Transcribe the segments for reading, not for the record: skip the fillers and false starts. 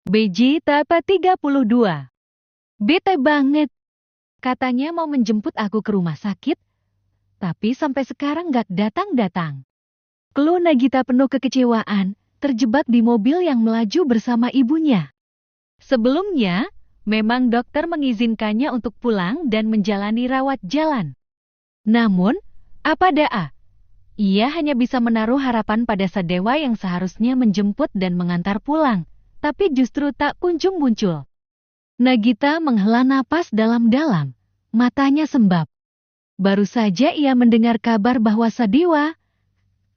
BJ Tapa 32. Bete banget. Katanya mau menjemput aku ke rumah sakit, tapi sampai sekarang gak datang-datang. Keluh Nagita penuh kekecewaan, terjebak di mobil yang melaju bersama ibunya. Sebelumnya, memang dokter mengizinkannya untuk pulang dan menjalani rawat jalan. Namun, apa daa? Ia hanya bisa menaruh harapan pada Sadewa yang seharusnya menjemput dan mengantar pulang, tapi justru tak kunjung muncul. Nagita menghela napas dalam-dalam, matanya sembab. Baru saja ia mendengar kabar bahwa Sadewa,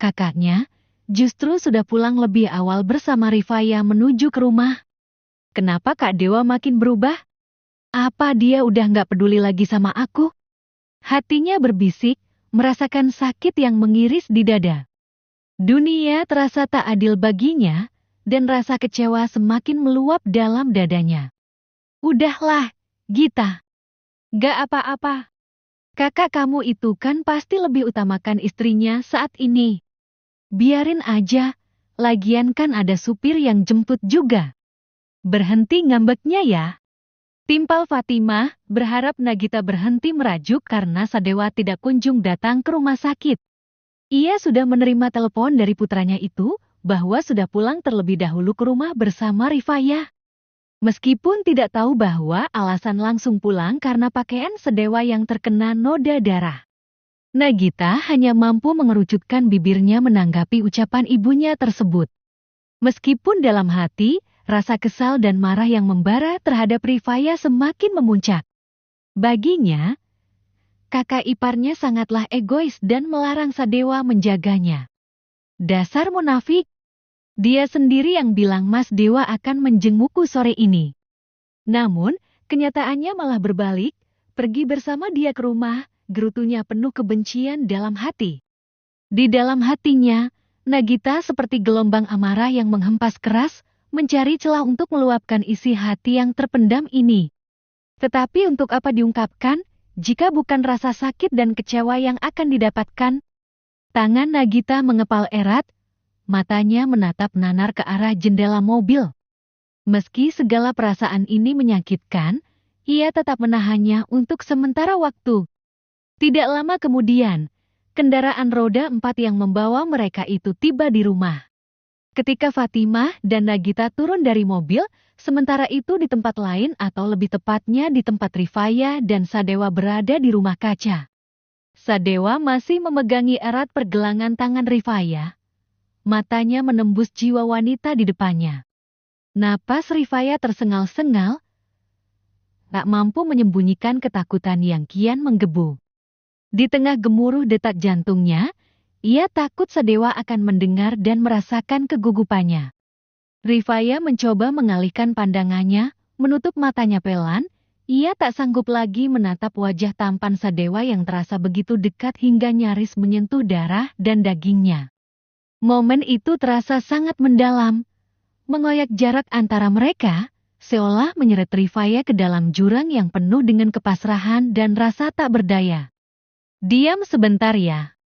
kakaknya, justru sudah pulang lebih awal bersama Rifaya menuju ke rumah. Kenapa Kak Dewa makin berubah? Apa dia udah gak peduli lagi sama aku? Hatinya berbisik, merasakan sakit yang mengiris di dada. Dunia terasa tak adil baginya, dan rasa kecewa semakin meluap dalam dadanya. Udahlah, Gita. Gak apa-apa. Kakak kamu itu kan pasti lebih utamakan istrinya saat ini. Biarin aja, lagian kan ada supir yang jemput juga. Berhenti ngambeknya ya. Timpal Fatimah berharap Nagita berhenti merajuk karena Sadewa tidak kunjung datang ke rumah sakit. Ia sudah menerima telepon dari putranya itu bahwa sudah pulang terlebih dahulu ke rumah bersama Rifaya. Meskipun tidak tahu bahwa alasan langsung pulang karena pakaian Sadewa yang terkena noda darah. Nagita hanya mampu mengerucutkan bibirnya menanggapi ucapan ibunya tersebut. Meskipun dalam hati, rasa kesal dan marah yang membara terhadap Rifaya semakin memuncak. Baginya, kakak iparnya sangatlah egois dan melarang Sadewa menjaganya. Dasar munafik. Dia sendiri yang bilang Mas Dewa akan menjengukku sore ini. Namun, kenyataannya malah berbalik, pergi bersama dia ke rumah, gerutunya penuh kebencian dalam hati. Di dalam hatinya, Nagita seperti gelombang amarah yang menghempas keras, mencari celah untuk meluapkan isi hati yang terpendam ini. Tetapi untuk apa diungkapkan, jika bukan rasa sakit dan kecewa yang akan didapatkan? Tangan Nagita mengepal erat, matanya menatap nanar ke arah jendela mobil. Meski segala perasaan ini menyakitkan, ia tetap menahannya untuk sementara waktu. Tidak lama kemudian, kendaraan roda 4 yang membawa mereka itu tiba di rumah. Ketika Fatimah dan Nagita turun dari mobil, sementara itu di tempat lain atau lebih tepatnya di tempat Rifaya dan Sadewa berada di rumah kaca. Sadewa masih memegangi erat pergelangan tangan Rifaya. Matanya menembus jiwa wanita di depannya. Napas Rifaya tersengal-sengal, tak mampu menyembunyikan ketakutan yang kian menggebu. Di tengah gemuruh detak jantungnya, ia takut Sadewa akan mendengar dan merasakan kegugupannya. Rifaya mencoba mengalihkan pandangannya, menutup matanya pelan, ia tak sanggup lagi menatap wajah tampan Sadewa yang terasa begitu dekat hingga nyaris menyentuh darah dan dagingnya. Momen itu terasa sangat mendalam, mengoyak jarak antara mereka, seolah menyeret Rifaya ke dalam jurang yang penuh dengan kepasrahan dan rasa tak berdaya. Diam sebentar ya.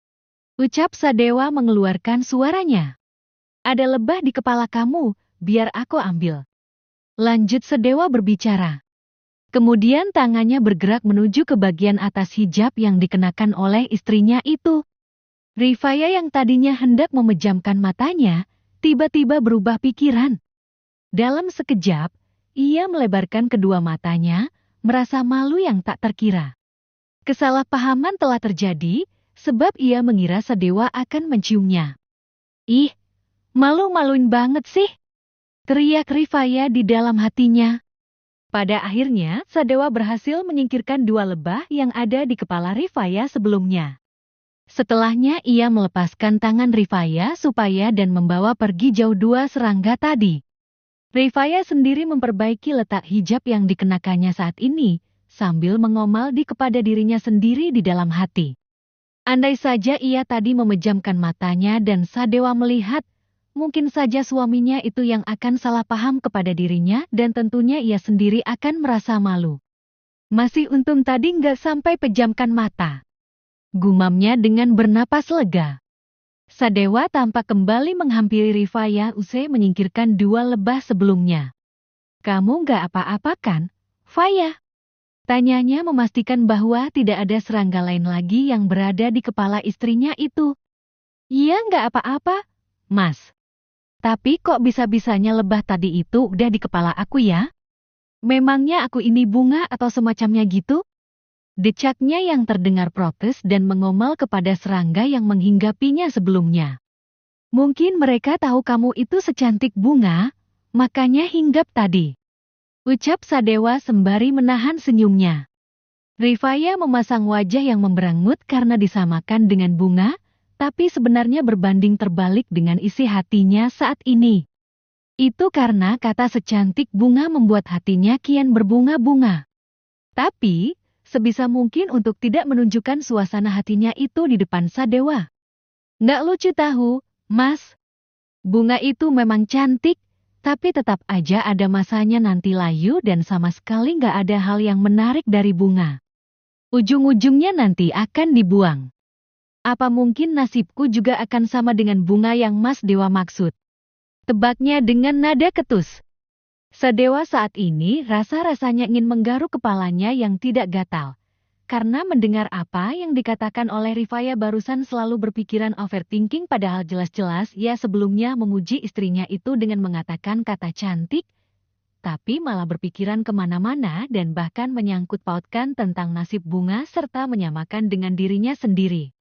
Ucap Sadewa mengeluarkan suaranya. Ada lebah di kepala kamu, biar aku ambil. Lanjut Sadewa berbicara. Kemudian tangannya bergerak menuju ke bagian atas hijab yang dikenakan oleh istrinya itu. Rifaya yang tadinya hendak memejamkan matanya, tiba-tiba berubah pikiran. Dalam sekejap, ia melebarkan kedua matanya, merasa malu yang tak terkira. Kesalahpahaman telah terjadi, sebab ia mengira Sadewa akan menciumnya. Ih, malu-maluin banget sih, teriak Rifaya di dalam hatinya. Pada akhirnya, Sadewa berhasil menyingkirkan dua lebah yang ada di kepala Rifaya sebelumnya. Setelahnya ia melepaskan tangan Rifaya supaya dan membawa pergi jauh dua serangga tadi. Rifaya sendiri memperbaiki letak hijab yang dikenakannya saat ini, sambil mengomal kepada dirinya sendiri di dalam hati. Andai saja ia tadi memejamkan matanya dan Sadewa melihat, mungkin saja suaminya itu yang akan salah paham kepada dirinya dan tentunya ia sendiri akan merasa malu. Masih untung tadi nggak sampai pejamkan mata. Gumamnya dengan bernapas lega. Sadewa tampak kembali menghampiri Rifaya usai menyingkirkan dua lebah sebelumnya. Kamu nggak apa-apa kan, Faya? Tanyanya memastikan bahwa tidak ada serangga lain lagi yang berada di kepala istrinya itu. Iya nggak apa-apa, Mas. Tapi kok bisa-bisanya lebah tadi itu udah di kepala aku ya? Memangnya aku ini bunga atau semacamnya gitu? Decaknya yang terdengar protes dan mengomel kepada serangga yang menghinggapinya sebelumnya. Mungkin mereka tahu kamu itu secantik bunga, makanya hinggap tadi. Ucap Sadewa sembari menahan senyumnya. Rifaya memasang wajah yang memberangut karena disamakan dengan bunga, tapi sebenarnya berbanding terbalik dengan isi hatinya saat ini. Itu karena kata secantik bunga membuat hatinya kian berbunga-bunga. Tapi, sebisa mungkin untuk tidak menunjukkan suasana hatinya itu di depan Sadewa. Nggak lucu tahu, Mas. Bunga itu memang cantik, tapi tetap aja ada masanya nanti layu dan sama sekali nggak ada hal yang menarik dari bunga. Ujung-ujungnya nanti akan dibuang. Apa mungkin nasibku juga akan sama dengan bunga yang Mas Dewa maksud? Tebaknya dengan nada ketus. Sadewa saat ini rasa-rasanya ingin menggaruk kepalanya yang tidak gatal. Karena mendengar apa yang dikatakan oleh Rifaya barusan selalu berpikiran overthinking padahal jelas-jelas ia sebelumnya memuji istrinya itu dengan mengatakan kata cantik, tapi malah berpikiran kemana-mana dan bahkan menyangkut pautkan tentang nasib bunga serta menyamakan dengan dirinya sendiri.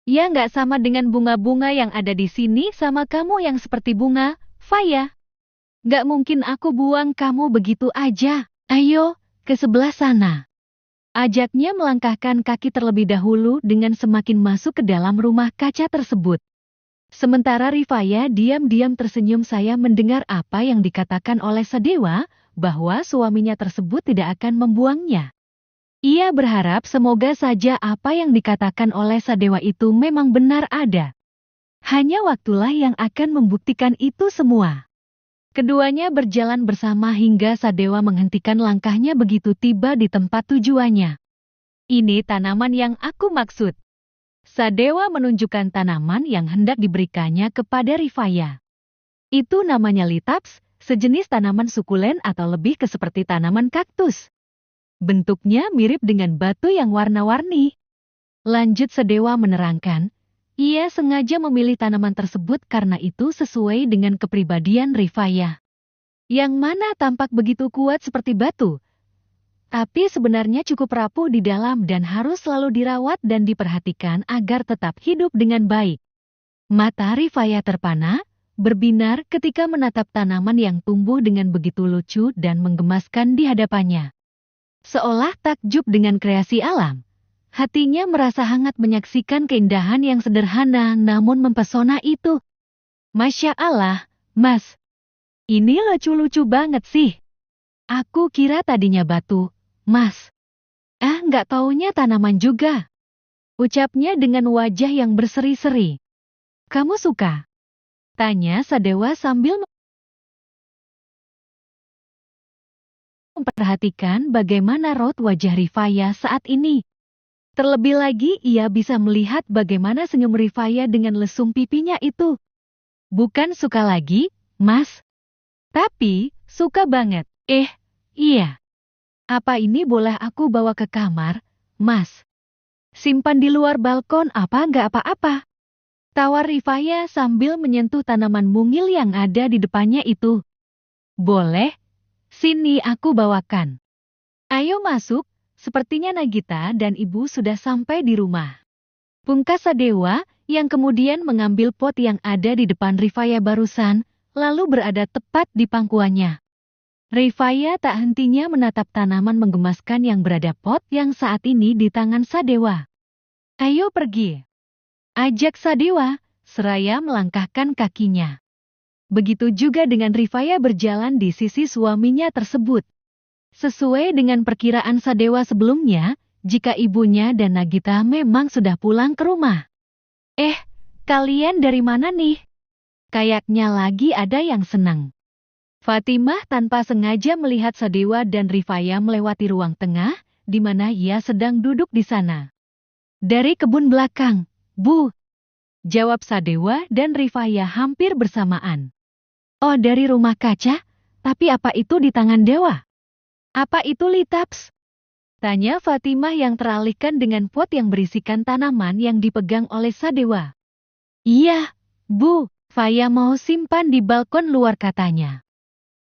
Ya nggak sama dengan bunga-bunga yang ada di sini sama kamu yang seperti bunga, Faya. Nggak mungkin aku buang kamu begitu aja. Ayo, ke sebelah sana. Ajaknya melangkahkan kaki terlebih dahulu dengan semakin masuk ke dalam rumah kaca tersebut. Sementara Rifaya diam-diam tersenyum saya mendengar apa yang dikatakan oleh Sadewa, bahwa suaminya tersebut tidak akan membuangnya. Ia berharap semoga saja apa yang dikatakan oleh Sadewa itu memang benar ada. Hanya waktulah yang akan membuktikan itu semua. Keduanya berjalan bersama hingga Sadewa menghentikan langkahnya begitu tiba di tempat tujuannya. Ini tanaman yang aku maksud. Sadewa menunjukkan tanaman yang hendak diberikannya kepada Rifaya. Itu namanya litaps, sejenis tanaman sukulen atau lebih ke seperti tanaman kaktus. Bentuknya mirip dengan batu yang warna-warni. Lanjut Sadewa menerangkan, ia sengaja memilih tanaman tersebut karena itu sesuai dengan kepribadian Rifaya. Yang mana tampak begitu kuat seperti batu, tapi sebenarnya cukup rapuh di dalam dan harus selalu dirawat dan diperhatikan agar tetap hidup dengan baik. Mata Rifaya terpana, berbinar ketika menatap tanaman yang tumbuh dengan begitu lucu dan menggemaskan di hadapannya. Seolah takjub dengan kreasi alam. Hatinya merasa hangat menyaksikan keindahan yang sederhana namun mempesona itu. Masya Allah, Mas. Ini lucu-lucu banget sih. Aku kira tadinya batu, Mas. Nggak taunya tanaman juga. Ucapnya dengan wajah yang berseri-seri. Kamu suka? Tanya Sadewa sambil memperhatikan bagaimana raut wajah Rifaya saat ini. Terlebih lagi ia bisa melihat bagaimana senyum Rifaya dengan lesung pipinya itu. Bukan suka lagi, Mas. Tapi, suka banget. Iya. Apa ini boleh aku bawa ke kamar, Mas? Simpan di luar balkon nggak apa-apa? Tawar Rifaya sambil menyentuh tanaman mungil yang ada di depannya itu. Boleh. Sini aku bawakan. Ayo masuk, sepertinya Nagita dan ibu sudah sampai di rumah. Pungkas Sadewa, yang kemudian mengambil pot yang ada di depan Rifaya barusan, lalu berada tepat di pangkuannya. Rifaya tak hentinya menatap tanaman menggemaskan yang berada pot yang saat ini di tangan Sadewa. Ayo pergi. Ajak Sadewa, seraya melangkahkan kakinya. Begitu juga dengan Rifaya berjalan di sisi suaminya tersebut. Sesuai dengan perkiraan Sadewa sebelumnya, jika ibunya dan Nagita memang sudah pulang ke rumah. Kalian dari mana nih? Kayaknya lagi ada yang senang. Fatimah tanpa sengaja melihat Sadewa dan Rifaya melewati ruang tengah, di mana ia sedang duduk di sana. Dari kebun belakang, Bu. Jawab Sadewa dan Rifaya hampir bersamaan. Oh, dari rumah kaca? Tapi apa itu di tangan dewa? Apa itu litaps? Tanya Fatimah yang teralihkan dengan pot yang berisikan tanaman yang dipegang oleh Sadewa. Iya, Bu, Faya mau simpan di balkon luar katanya.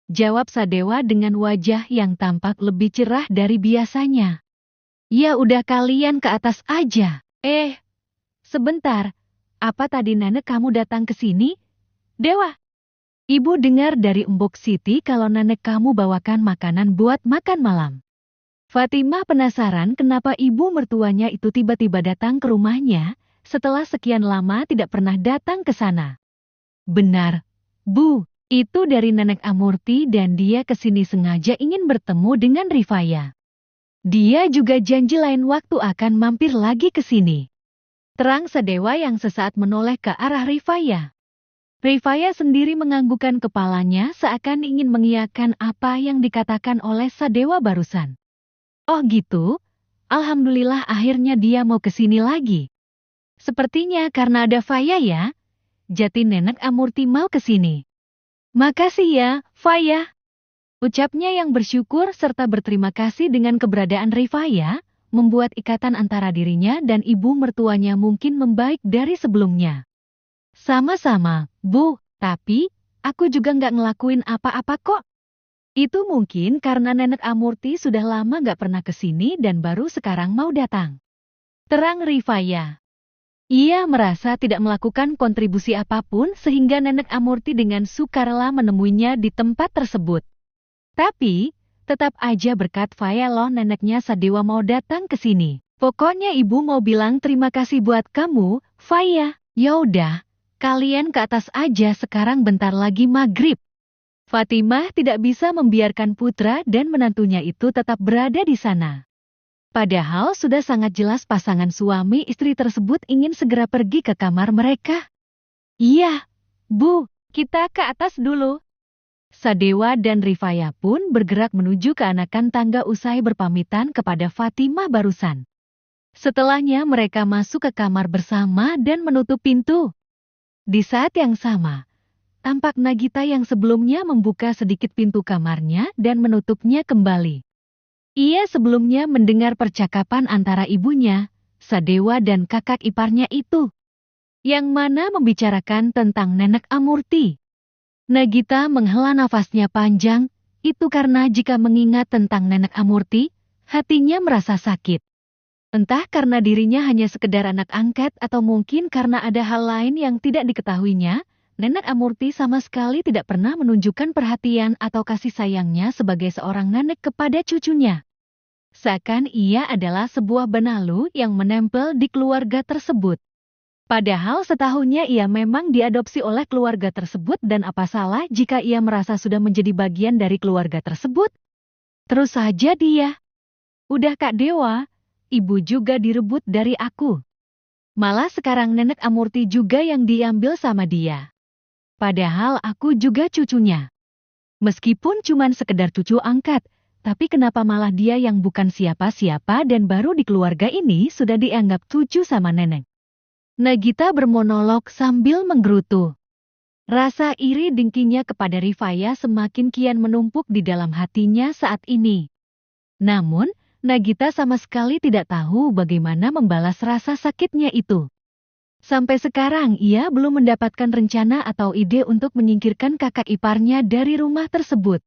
Jawab Sadewa dengan wajah yang tampak lebih cerah dari biasanya. Ya udah kalian ke atas aja. Sebentar. Apa tadi nenek kamu datang ke sini? Dewa. Ibu dengar dari Embok Siti kalau nenek kamu bawakan makanan buat makan malam. Fatimah penasaran kenapa ibu mertuanya itu tiba-tiba datang ke rumahnya setelah sekian lama tidak pernah datang ke sana. Benar, Bu. Itu dari nenek Amurti dan dia ke sini sengaja ingin bertemu dengan Rifaya. Dia juga janji lain waktu akan mampir lagi ke sini. Terang Sadewa yang sesaat menoleh ke arah Rifaya. Rifaya sendiri menganggukkan kepalanya seakan ingin mengiyakan apa yang dikatakan oleh Sadewa barusan. Oh gitu? Alhamdulillah akhirnya dia mau ke sini lagi. Sepertinya karena ada Faya ya. Jati nenek Amurti mau ke sini. Makasih ya, Faya. Ucapnya yang bersyukur serta berterima kasih dengan keberadaan Rifaya, membuat ikatan antara dirinya dan ibu mertuanya mungkin membaik dari sebelumnya. Sama-sama, Bu, tapi aku juga nggak ngelakuin apa-apa kok. Itu mungkin karena nenek Amurti sudah lama nggak pernah ke sini dan baru sekarang mau datang. Terang Rifaya. Ia merasa tidak melakukan kontribusi apapun sehingga nenek Amurti dengan sukarela menemuinya di tempat tersebut. Tapi, tetap aja berkat Faya loh neneknya Sadewa mau datang ke sini. Pokoknya ibu mau bilang terima kasih buat kamu, Faya. Yaudah, kalian ke atas aja sekarang bentar lagi maghrib. Fatimah tidak bisa membiarkan putra dan menantunya itu tetap berada di sana. Padahal sudah sangat jelas pasangan suami istri tersebut ingin segera pergi ke kamar mereka. Iya, Bu, kita ke atas dulu. Sadewa dan Rifaya pun bergerak menuju ke anakan tangga usai berpamitan kepada Fatimah barusan. Setelahnya mereka masuk ke kamar bersama dan menutup pintu. Di saat yang sama, tampak Nagita yang sebelumnya membuka sedikit pintu kamarnya dan menutupnya kembali. Ia sebelumnya mendengar percakapan antara ibunya, Sadewa dan kakak iparnya itu, yang mana membicarakan tentang nenek Amurti. Nagita menghela nafasnya panjang, itu karena jika mengingat tentang nenek Amurti, hatinya merasa sakit. Entah karena dirinya hanya sekedar anak angkat atau mungkin karena ada hal lain yang tidak diketahuinya, nenek Amurti sama sekali tidak pernah menunjukkan perhatian atau kasih sayangnya sebagai seorang nenek kepada cucunya. Seakan ia adalah sebuah benalu yang menempel di keluarga tersebut. Padahal setahunnya ia memang diadopsi oleh keluarga tersebut dan apa salah jika ia merasa sudah menjadi bagian dari keluarga tersebut? Terus saja dia. Udah Kak Dewa, ibu juga direbut dari aku. Malah sekarang nenek Amurti juga yang diambil sama dia. Padahal aku juga cucunya. Meskipun cuman sekedar cucu angkat, tapi kenapa malah dia yang bukan siapa-siapa dan baru di keluarga ini sudah dianggap cucu sama nenek? Nagita bermonolog sambil menggerutu. Rasa iri dengkinya kepada Rifaya semakin kian menumpuk di dalam hatinya saat ini. Namun, Nagita sama sekali tidak tahu bagaimana membalas rasa sakitnya itu. Sampai sekarang ia belum mendapatkan rencana atau ide untuk menyingkirkan kakak iparnya dari rumah tersebut.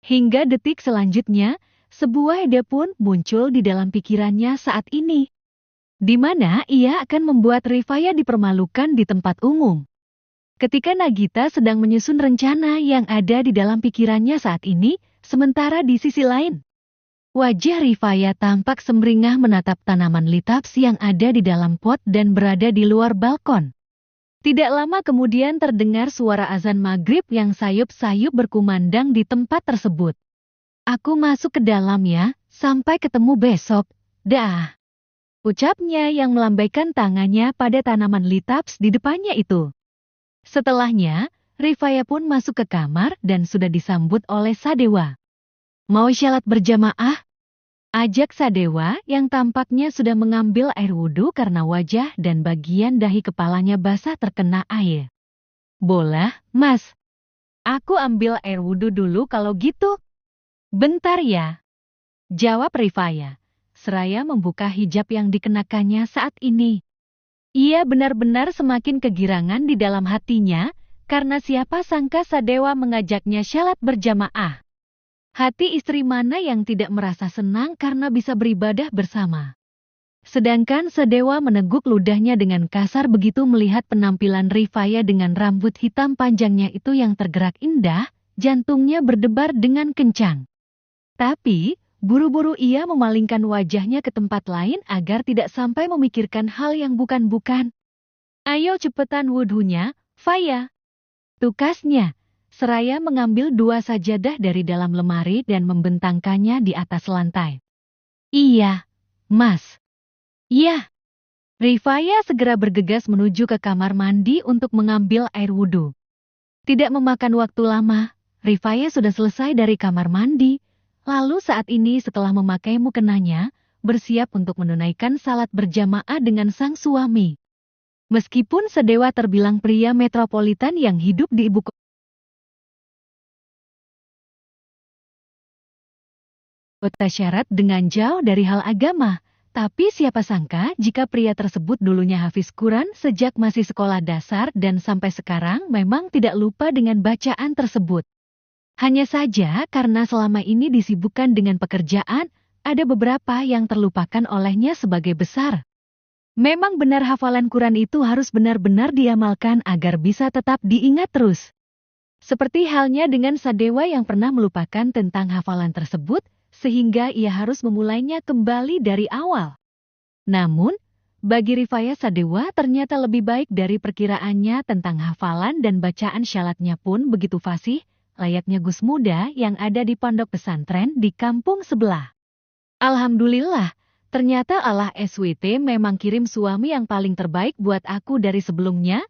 Hingga detik selanjutnya, sebuah ide pun muncul di dalam pikirannya saat ini, di mana ia akan membuat Rifaya dipermalukan di tempat umum. Ketika Nagita sedang menyusun rencana yang ada di dalam pikirannya saat ini, sementara di sisi lain, wajah Rifaya tampak sumringah menatap tanaman litaps yang ada di dalam pot dan berada di luar balkon. Tidak lama kemudian terdengar suara azan maghrib yang sayup-sayup berkumandang di tempat tersebut. Aku masuk ke dalam ya, sampai ketemu besok, dah. Ucapnya yang melambaikan tangannya pada tanaman litaps di depannya itu. Setelahnya, Rifaya pun masuk ke kamar dan sudah disambut oleh Sadewa. Mau syalat berjamaah? Ajak Sadewa yang tampaknya sudah mengambil air wudhu karena wajah dan bagian dahi kepalanya basah terkena air. Boleh, Mas. Aku ambil air wudhu dulu kalau gitu. Bentar ya, jawab Rifaya. Seraya membuka hijab yang dikenakannya saat ini. Ia benar-benar semakin kegirangan di dalam hatinya, karena siapa sangka Sadewa mengajaknya syalat berjamaah. Hati istri mana yang tidak merasa senang karena bisa beribadah bersama. Sedangkan Sadewa meneguk ludahnya dengan kasar begitu melihat penampilan Rifaya dengan rambut hitam panjangnya itu yang tergerak indah, jantungnya berdebar dengan kencang. Tapi, buru-buru ia memalingkan wajahnya ke tempat lain agar tidak sampai memikirkan hal yang bukan-bukan. Ayo cepetan wudhunya, Faya. Tukasnya, seraya mengambil 2 sajadah dari dalam lemari dan membentangkannya di atas lantai. Iya, Mas. Iya. Rifaya segera bergegas menuju ke kamar mandi untuk mengambil air wudhu. Tidak memakan waktu lama, Rifaya sudah selesai dari kamar mandi. Lalu saat ini setelah memakai mukenanya, bersiap untuk menunaikan salat berjamaah dengan sang suami. Meskipun Sadewa terbilang pria metropolitan yang hidup di ibu kota syarat dengan jauh dari hal agama, tapi siapa sangka jika pria tersebut dulunya hafiz Quran sejak masih sekolah dasar dan sampai sekarang memang tidak lupa dengan bacaan tersebut. Hanya saja karena selama ini disibukkan dengan pekerjaan, ada beberapa yang terlupakan olehnya sebagai besar. Memang benar hafalan Quran itu harus benar-benar diamalkan agar bisa tetap diingat terus. Seperti halnya dengan Sadewa yang pernah melupakan tentang hafalan tersebut, sehingga ia harus memulainya kembali dari awal. Namun, bagi Rifaya Sadewa ternyata lebih baik dari perkiraannya tentang hafalan dan bacaan syalatnya pun begitu fasih, layaknya Gus Muda yang ada di pondok pesantren di kampung sebelah. Alhamdulillah, ternyata Allah SWT memang kirim suami yang paling terbaik buat aku dari sebelumnya,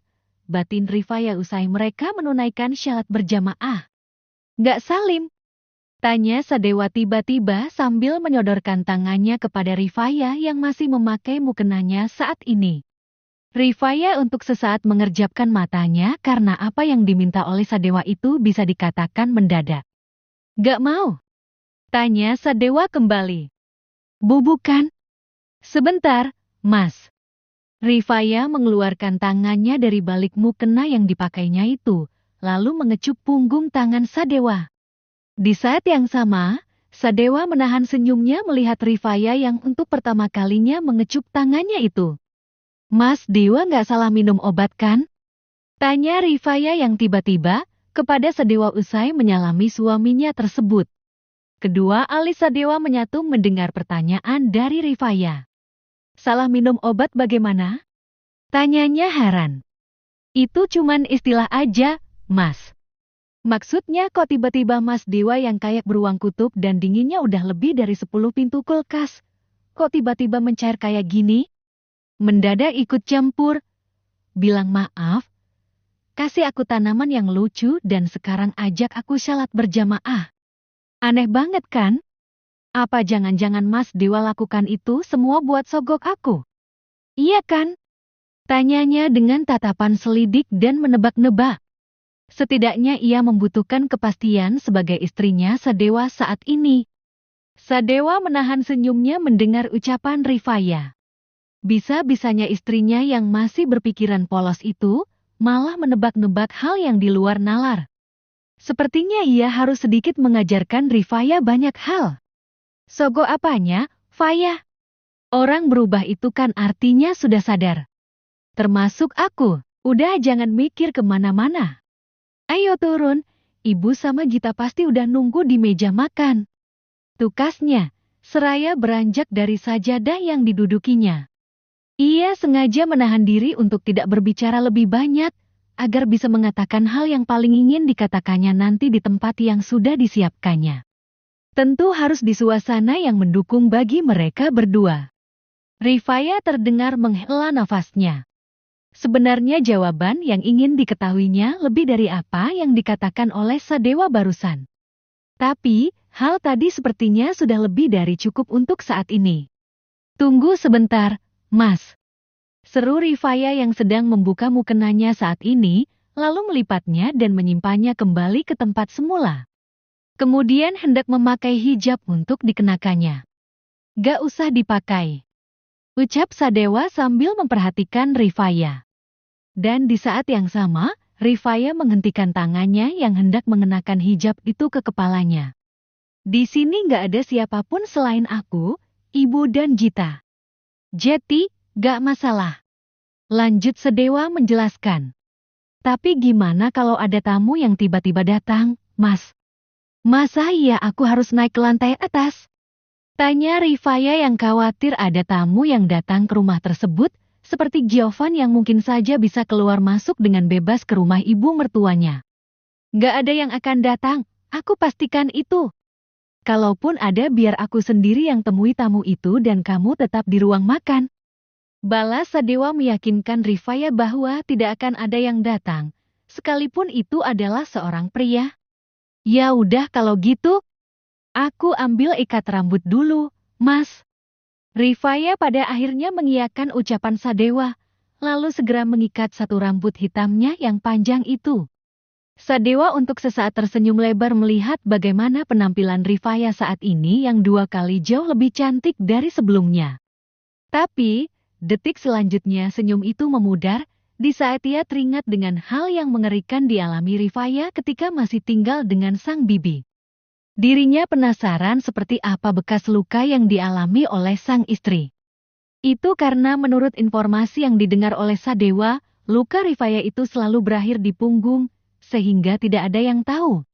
batin Rifaya usai mereka menunaikan syalat berjamaah. Gak salim? Tanya Sadewa tiba-tiba sambil menyodorkan tangannya kepada Rifaya yang masih memakai mukenanya saat ini. Rifaya untuk sesaat mengerjapkan matanya karena apa yang diminta oleh Sadewa itu bisa dikatakan mendadak. Gak mau? Tanya Sadewa kembali. Bukan. Sebentar, Mas. Rifaya mengeluarkan tangannya dari balik mukena yang dipakainya itu, lalu mengecup punggung tangan Sadewa. Di saat yang sama, Sadewa menahan senyumnya melihat Rifaya yang untuk pertama kalinya mengecup tangannya itu. Mas Dewa nggak salah minum obat kan? Tanya Rifaya yang tiba-tiba kepada Sadewa usai menyalami suaminya tersebut. Kedua alis Sadewa menyatu mendengar pertanyaan dari Rifaya. Salah minum obat bagaimana? Tanyanya heran. Itu cuman istilah aja, Mas. Maksudnya kok tiba-tiba Mas Dewa yang kayak beruang kutub dan dinginnya udah lebih dari 10 pintu kulkas. Kok tiba-tiba mencair kayak gini? Mendadak ikut campur. Bilang maaf. Kasih aku tanaman yang lucu dan sekarang ajak aku syalat berjamaah. Aneh banget kan? Apa jangan-jangan Mas Dewa lakukan itu semua buat sogok aku? Iya kan? Tanyanya dengan tatapan selidik dan menebak-nebak. Setidaknya ia membutuhkan kepastian sebagai istrinya Sadewa saat ini. Sadewa menahan senyumnya mendengar ucapan Rifaya. Bisa-bisanya istrinya yang masih berpikiran polos itu, malah menebak-nebak hal yang di luar nalar. Sepertinya ia harus sedikit mengajarkan Rifaya banyak hal. Sogok apanya, Faya? Orang berubah itu kan artinya sudah sadar. Termasuk aku, udah jangan mikir kemana-mana. Ayo turun, ibu sama Gita pasti udah nunggu di meja makan. Tukasnya, seraya beranjak dari sajadah yang didudukinya. Ia sengaja menahan diri untuk tidak berbicara lebih banyak, agar bisa mengatakan hal yang paling ingin dikatakannya nanti di tempat yang sudah disiapkannya. Tentu harus di suasana yang mendukung bagi mereka berdua. Rifaya terdengar menghela nafasnya. Sebenarnya jawaban yang ingin diketahuinya lebih dari apa yang dikatakan oleh Sadewa barusan. Tapi, hal tadi sepertinya sudah lebih dari cukup untuk saat ini. Tunggu sebentar, Mas. Seru Rifaya yang sedang membuka mukenanya saat ini, lalu melipatnya dan menyimpannya kembali ke tempat semula. Kemudian hendak memakai hijab untuk dikenakannya. Gak usah dipakai, ucap Sadewa sambil memperhatikan Rifaya. Dan di saat yang sama, Rifaya menghentikan tangannya yang hendak mengenakan hijab itu ke kepalanya. Di sini gak ada siapapun selain aku, ibu dan Jita. Jeti, gak masalah. Lanjut Sadewa menjelaskan. Tapi gimana kalau ada tamu yang tiba-tiba datang, Mas? Masa iya aku harus naik ke lantai atas? Tanya Rifaya yang khawatir ada tamu yang datang ke rumah tersebut, seperti Giovan yang mungkin saja bisa keluar masuk dengan bebas ke rumah ibu mertuanya. Gak ada yang akan datang, aku pastikan itu. Kalaupun ada biar aku sendiri yang temui tamu itu dan kamu tetap di ruang makan. Balas Sadewa meyakinkan Rifaya bahwa tidak akan ada yang datang, sekalipun itu adalah seorang pria. Ya udah kalau gitu, aku ambil ikat rambut dulu, Mas. Rifaya pada akhirnya mengiyakan ucapan Sadewa, lalu segera mengikat satu rambut hitamnya yang panjang itu. Sadewa untuk sesaat tersenyum lebar melihat bagaimana penampilan Rifaya saat ini yang 2 kali jauh lebih cantik dari sebelumnya. Tapi, detik selanjutnya senyum itu memudar, di saat ia teringat dengan hal yang mengerikan dialami Rifaya ketika masih tinggal dengan sang bibi. Dirinya penasaran seperti apa bekas luka yang dialami oleh sang istri. Itu karena menurut informasi yang didengar oleh Sadewa, luka Rifaya itu selalu berakhir di punggung, sehingga tidak ada yang tahu.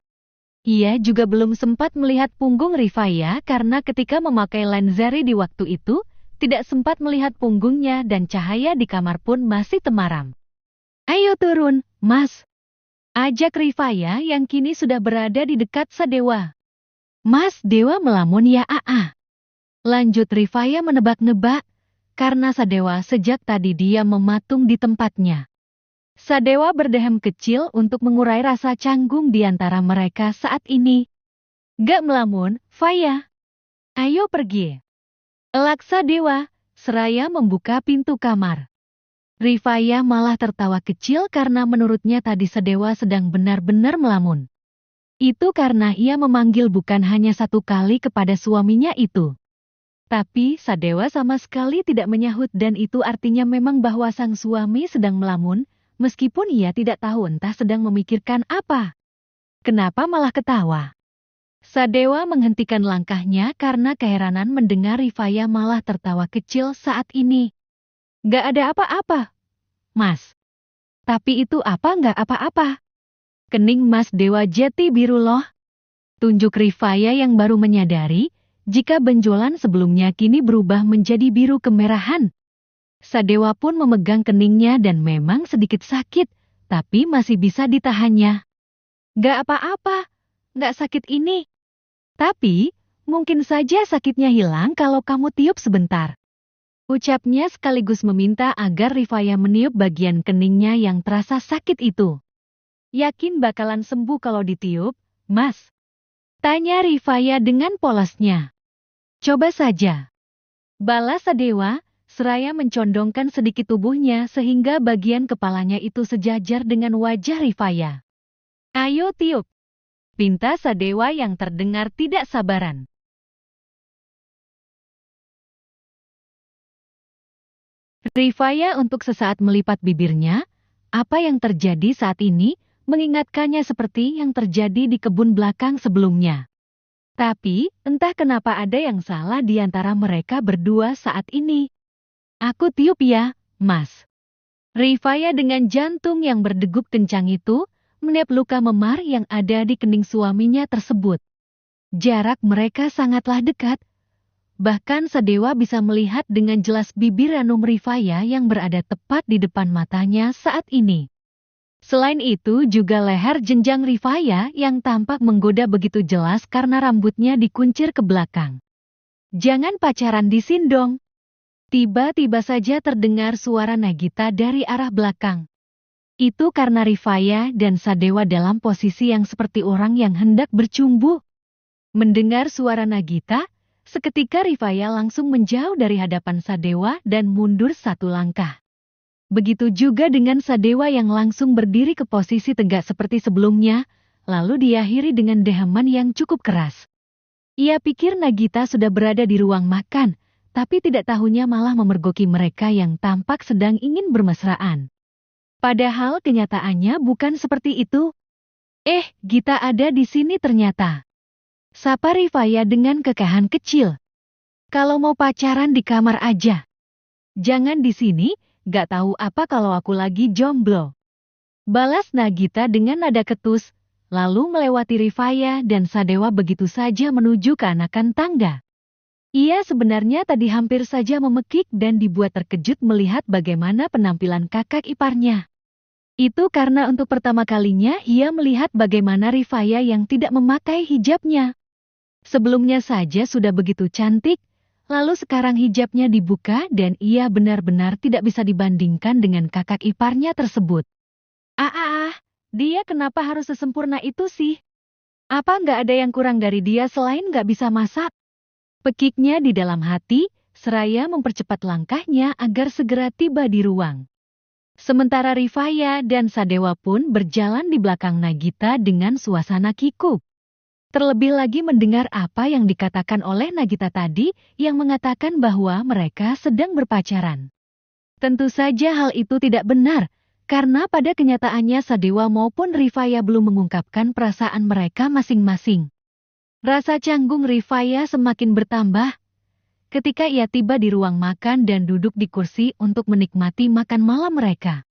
Ia juga belum sempat melihat punggung Rifaya karena ketika memakai lenzery di waktu itu, tidak sempat melihat punggungnya dan cahaya di kamar pun masih temaram. Ayo turun, Mas. Ajak Rifaya yang kini sudah berada di dekat Sadewa. Mas Dewa melamun ya Lanjut Rifaya menebak-nebak, karena Sadewa sejak tadi dia mematung di tempatnya. Sadewa berdehem kecil untuk mengurai rasa canggung di antara mereka saat ini. Gak melamun, Faya. Ayo pergi. Elak Sadewa, seraya membuka pintu kamar. Rifaya malah tertawa kecil karena menurutnya tadi Sadewa sedang benar-benar melamun. Itu karena ia memanggil bukan hanya 1 kali kepada suaminya itu. Tapi Sadewa sama sekali tidak menyahut dan itu artinya memang bahwa sang suami sedang melamun, meskipun ia tidak tahu entah sedang memikirkan apa. Kenapa malah ketawa? Sadewa menghentikan langkahnya karena keheranan mendengar Rifaya malah tertawa kecil saat ini. Gak ada apa-apa, Mas. Tapi itu apa gak apa-apa? Kening Mas Dewa Jeti biru loh. Tunjuk Rifaya yang baru menyadari, jika benjolan sebelumnya kini berubah menjadi biru kemerahan. Sadewa pun memegang keningnya dan memang sedikit sakit, tapi masih bisa ditahannya. Gak apa-apa, gak sakit ini. Tapi, mungkin saja sakitnya hilang kalau kamu tiup sebentar. Ucapnya sekaligus meminta agar Rifaya meniup bagian keningnya yang terasa sakit itu. Yakin bakalan sembuh kalau ditiup, Mas? Tanya Rifaya dengan polosnya. Coba saja. Balas Sadewa, seraya mencondongkan sedikit tubuhnya sehingga bagian kepalanya itu sejajar dengan wajah Rifaya. Ayo tiup. Pinta Sadewa yang terdengar tidak sabaran. Rifaya untuk sesaat melipat bibirnya, apa yang terjadi saat ini mengingatkannya seperti yang terjadi di kebun belakang sebelumnya. Tapi, entah kenapa ada yang salah di antara mereka berdua saat ini. Aku tiup ya, Mas. Rifaya dengan jantung yang berdegup kencang itu, meniup luka memar yang ada di kening suaminya tersebut. Jarak mereka sangatlah dekat. Bahkan Sadewa bisa melihat dengan jelas bibir ranum Rifaya yang berada tepat di depan matanya saat ini. Selain itu juga leher jenjang Rifaya yang tampak menggoda begitu jelas karena rambutnya dikuncir ke belakang. Jangan pacaran di sini dong. Tiba-tiba saja terdengar suara Nagita dari arah belakang. Itu karena Rifaya dan Sadewa dalam posisi yang seperti orang yang hendak bercumbu. Mendengar suara Nagita, seketika Rifaya langsung menjauh dari hadapan Sadewa dan mundur 1 langkah. Begitu juga dengan Sadewa yang langsung berdiri ke posisi tegak seperti sebelumnya, lalu diakhiri dengan dehaman yang cukup keras. Ia pikir Nagita sudah berada di ruang makan, tapi tidak tahunya malah memergoki mereka yang tampak sedang ingin bermesraan. Padahal kenyataannya bukan seperti itu. Gita ada di sini ternyata. Sapa Rifaya dengan kekahan kecil. Kalau mau pacaran di kamar aja. Jangan di sini, gak tahu apa kalau aku lagi jomblo. Balas Nagita dengan nada ketus, lalu melewati Rifaya dan Sadewa begitu saja menuju ke anakan tangga. Ia sebenarnya tadi hampir saja memekik dan dibuat terkejut melihat bagaimana penampilan kakak iparnya. Itu karena untuk pertama kalinya ia melihat bagaimana Rifaya yang tidak memakai hijabnya. Sebelumnya saja sudah begitu cantik, lalu sekarang hijabnya dibuka dan ia benar-benar tidak bisa dibandingkan dengan kakak iparnya tersebut. Dia kenapa harus sesempurna itu sih? Apa nggak ada yang kurang dari dia selain nggak bisa masak? Pekiknya di dalam hati, seraya mempercepat langkahnya agar segera tiba di ruang. Sementara Rifaya dan Sadewa pun berjalan di belakang Nagita dengan suasana kikuk. Terlebih lagi mendengar apa yang dikatakan oleh Nagita tadi yang mengatakan bahwa mereka sedang berpacaran. Tentu saja hal itu tidak benar, karena pada kenyataannya Sadewa maupun Rifaya belum mengungkapkan perasaan mereka masing-masing. Rasa canggung Rifaya semakin bertambah ketika ia tiba di ruang makan dan duduk di kursi untuk menikmati makan malam mereka.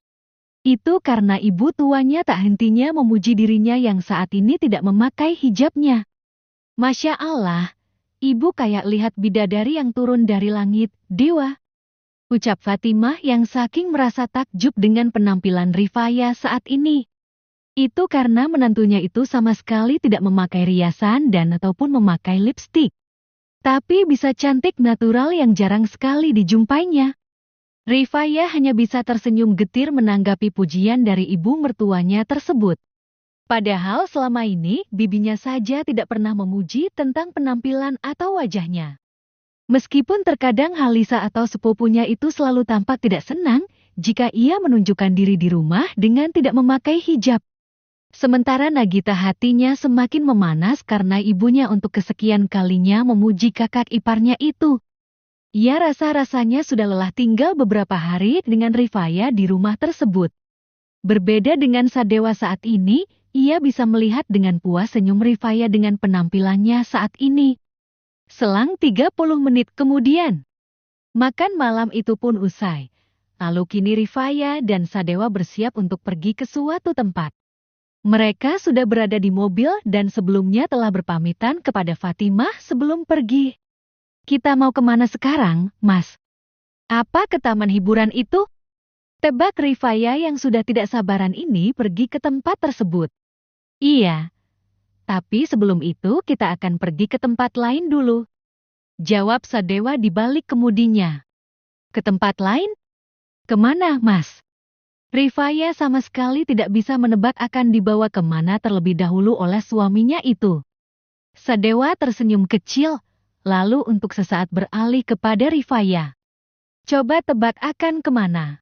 Itu karena ibu tuanya tak hentinya memuji dirinya yang saat ini tidak memakai hijabnya. Masya Allah, ibu kayak lihat bidadari yang turun dari langit, dewa. Ucap Fatimah yang saking merasa takjub dengan penampilan Rifaya saat ini. Itu karena menantunya itu sama sekali tidak memakai riasan dan ataupun memakai lipstik. Tapi bisa cantik natural yang jarang sekali dijumpainya. Rifaya hanya bisa tersenyum getir menanggapi pujian dari ibu mertuanya tersebut. Padahal selama ini bibinya saja tidak pernah memuji tentang penampilan atau wajahnya. Meskipun terkadang Halisa atau sepupunya itu selalu tampak tidak senang jika ia menunjukkan diri di rumah dengan tidak memakai hijab. Sementara Nagita hatinya semakin memanas karena ibunya untuk kesekian kalinya memuji kakak iparnya itu. Ia rasa-rasanya sudah lelah tinggal beberapa hari dengan Rifaya di rumah tersebut. Berbeda dengan Sadewa saat ini, ia bisa melihat dengan puas senyum Rifaya dengan penampilannya saat ini. Selang 30 menit kemudian, makan malam itu pun usai. Lalu kini Rifaya dan Sadewa bersiap untuk pergi ke suatu tempat. Mereka sudah berada di mobil dan sebelumnya telah berpamitan kepada Fatimah sebelum pergi. Kita mau kemana sekarang, Mas? Apa ke taman hiburan itu? Tebak Rifaya yang sudah tidak sabaran ini pergi ke tempat tersebut. Iya, tapi sebelum itu kita akan pergi ke tempat lain dulu. Jawab Sadewa di balik kemudinya. Ke tempat lain? Kemana, Mas? Rifaya sama sekali tidak bisa menebak akan dibawa kemana terlebih dahulu oleh suaminya itu. Sadewa tersenyum kecil, lalu untuk sesaat beralih kepada Rifaya. Coba tebak akan kemana?